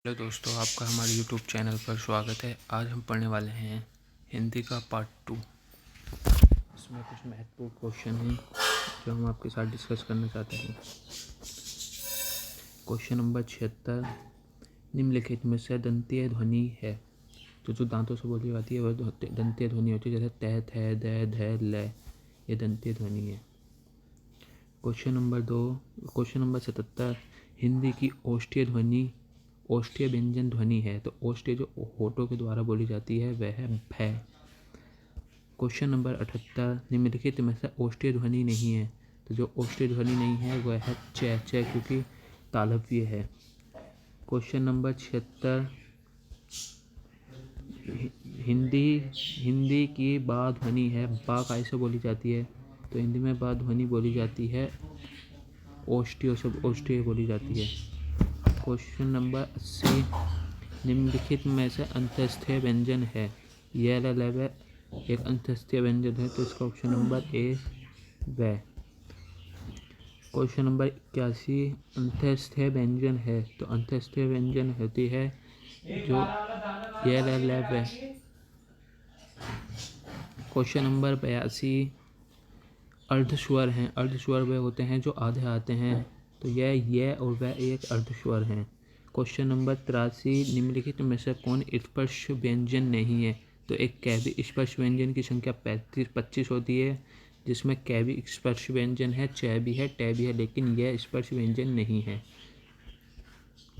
Hello दोस्तों, आपका हमारे YouTube चैनल पर स्वागत है। आज हम पढ़ने वाले हैं हिंदी का पार्ट 2। इसमें कुछ महत्वपूर्ण क्वेश्चन हैं जो हम आपके साथ डिस्कस करना चाहते हैं। क्वेश्चन नंबर 76, निम्नलिखित में से दंतीय ध्वनि है। तो जो दांतों से बोली जाती है वह दंतीय ध्वनि होती है, जैसे तै, थ, द, ध, ल। ये दंतीय ध्वनि है। Question number 2, question number 77, Hindi की ओष्ठ्य ध्वनि ओष्ठ्य व्यंजन ध्वनि है। तो ओष्ठ्य जो होठों के द्वारा बोली जाती है वह है भै। क्वेश्चन नंबर 78, निम्नलिखित में से ओष्ठ्य ध्वनि नहीं है। तो जो ओष्ठ्य ध्वनि नहीं है वह है च, क्योंकि तालव्य है। क्वेश्चन नंबर 76, हिंदी की बा ध्वनि है। बा कैसे बोली जाती है? तो हिंदी में बा ध्वनि बोली जाती है ओष्ठ्य बोली जाती है। क्वेश्चन नंबर 80, निम्नलिखित में से अंतस्थीय व्यंजन है। यह ल एक अंतस्थीय व्यंजन है, तो इसका ऑप्शन नंबर ए व। क्वेश्चन नंबर 81, अंतस्थीय व्यंजन है। तो अंतस्थीय व्यंजन होती है जो यह ल व। क्वेश्चन नंबर 82, अर्धस्वर हैं। अर्धस्वर वे होते हैं जो आधे आते हैं। तो यह और वह एक अर्धस्वर हैं। क्वेश्चन नंबर 83, निम्नलिखित में से कौन स्पर्श व्यंजन नहीं है? तो एक कैवी स्पर्श व्यंजन की संख्या 25 होती है, जिसमें कैवी स्पर्श व्यंजन है, च भी है, ट भी है, लेकिन यह स्पर्श व्यंजन नहीं है।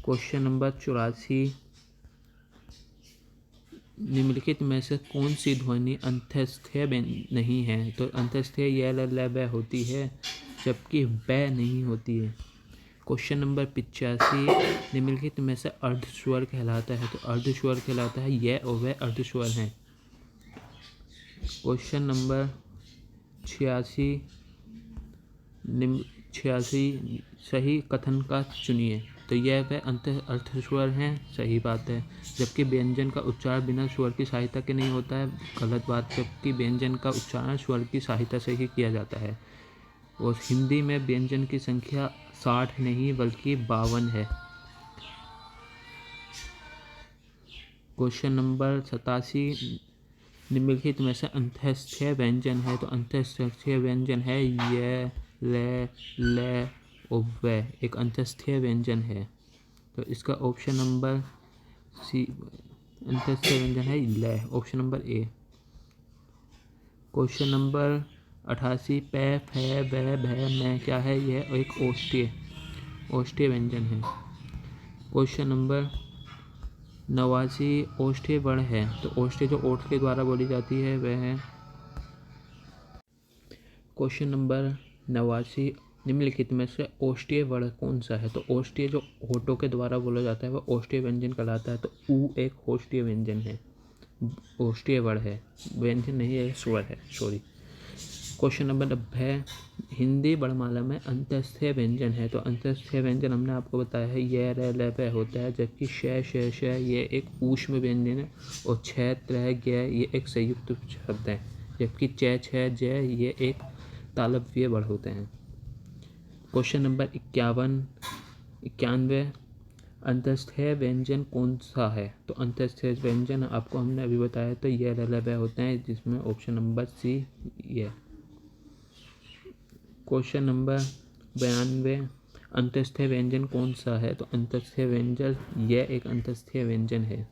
क्वेश्चन नंबर 84, निम्नलिखित में से कौन सी ध्वनि अंतस्थीय नहीं है? तो अंतस्थीय यह ल व होती है, जबकि व नहीं होती है। क्वेश्चन नंबर 85, निम्नलिखित में से अर्धस्वर कहलाता है। तो अर्धस्वर कहलाता है यह और वह अर्धस्वर हैं। क्वेश्चन नंबर 86, 86 सही कथन का चुनिए। तो यह वह अर्धस्वर हैं, सही बात है। जबकि व्यंजन का उच्चारण बिना स्वर की सहायता के नहीं होता है, गलत बात। जबकि व्यंजन का उच्चारण स्वर की सहायता से ही किया जाता है। और हिंदी में व्यंजन की संख्या 60 नहीं बल्कि 52 है। क्वेश्चन नंबर 87, निम्नलिखित में से अंतस्थीय व्यंजन है। तो अंतस्थीय व्यंजन है य, ल और व। एक अंतस्थीय व्यंजन है, तो इसका ऑप्शन नंबर सी अंतस्थीय व्यंजन है ल, option number A. Question number 88, पै, फै, बै, भै, मै क्या है? यह एक ओष्ठ्य व्यंजन है। क्वेश्चन नंबर 89, ओष्ठ्य वर्ण है। तो ओष्ठ्य जो ओठ के द्वारा बोली जाती है वह है। क्वेश्चन नंबर 89, निम्नलिखित में से ओष्ठ्य वर्ण कौन सा है? तो ओष्ठ्य जो होठों के द्वारा बोला जाता है वह ओष्ठ्य व्यंजन कहलाता है। तो ऊ एक ओष्ठ्य व्यंजन है, ओष्ठ्य वर्ण है, व्यंजन नहीं है, स्वर है, सॉरी। क्वेश्चन नंबर 90, हिंदी वर्णमाला में अंतस्थीय व्यंजन है। तो अंतस्थीय व्यंजन हमने आपको बताया है यह र ल व होता है, जबकि श, श, श ये एक ऊष्म व्यंजन है, और छ, त्र, ग ये एक संयुक्त शब्द है, जबकि च, छ, ज ये एक तालव्य वर्ण होते हैं। क्वेश्चन नंबर 91, अंतस्थीय व्यंजन कौन सा है? तो अंतस्थीय व्यंजन आपको हमने अभी बताया, तो यह र ल व होते हैं, जिसमें ऑप्शन नंबर सी ये। क्वेश्चन नंबर 92, अंतस्थीय व्यंजन कौन सा है? तो अंतस्थीय व्यंजन यह एक अंतस्थीय व्यंजन है।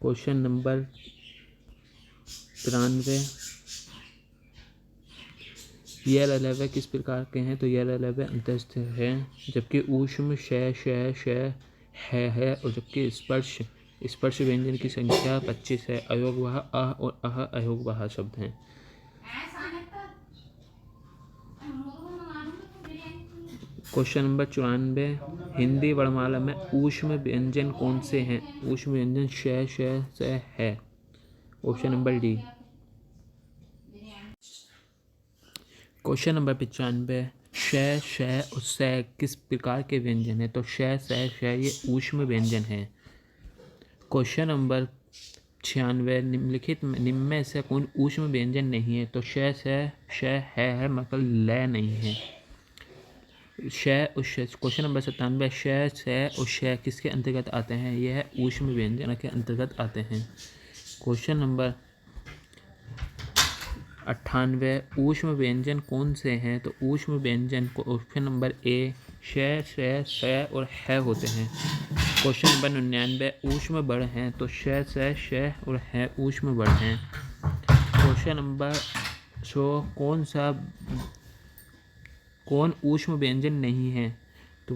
क्वेश्चन नंबर 93, यह ल व किस प्रकार के हैं? तो यह ल व अंतस्थीय है, जबकि ऊष्म श, श, है, और जबकि स्पर्श व्यंजन की संख्या 25 है। अयोगवाह अ और अह अयोगवाह शब्द हैं। क्वेश्चन नंबर 94, हिंदी वर्णमाला में ऊष्म व्यंजन कौन से हैं? ऊष्म व्यंजन श, श है, option number D. Question number 95, श और स किस प्रकार के व्यंजन है? तो श, श ये ऊष्म व्यंजन है। क्वेश्चन नंबर 96, निम्नलिखित निम्न में से कौन ऊष्म व्यंजन नहीं है? तो श, श है, मतलब ल नहीं है। शय और शय। क्वेश्चन नंबर 97, शय शय और शय किसके अंतर्गत आते हैं? यह ऊष्म व्यंजन के अंतर्गत आते हैं। क्वेश्चन नंबर 98, ऊष्म व्यंजन कौन से हैं? तो ऊष्म व्यंजन को ऑप्शन नंबर ए शय शय शय और है होते हैं। क्वेश्चन नंबर 99, ऊष्म बड़ हैं? तो शय शय शय और है ऊष्म बड़ हैं। क्वेश्चन नंबर 100, कौन ऊष्म व्यंजन नहीं है? तो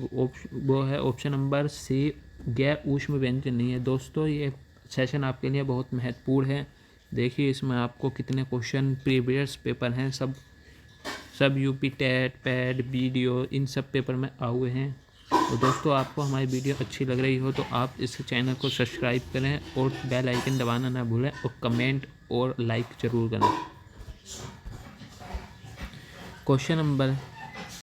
वो है ऑप्शन नंबर सी गैर ऊष्म व्यंजन नहीं है। दोस्तों ये सेशन आपके लिए बहुत महत्वपूर्ण है। देखिए इसमें आपको कितने क्वेश्चन प्रीवियस पेपर हैं, सब यूपी टेट पैड वीडियो इन सब पेपर में आए हुए हैं। तो दोस्तों आपको हमारी वीडियो अच्छी लग रही हो तो आप इस चैनल को सब्सक्राइब करें और बेल आइकन दबाना ना भूलें और कमेंट और लाइक ज़रूर करें। Question number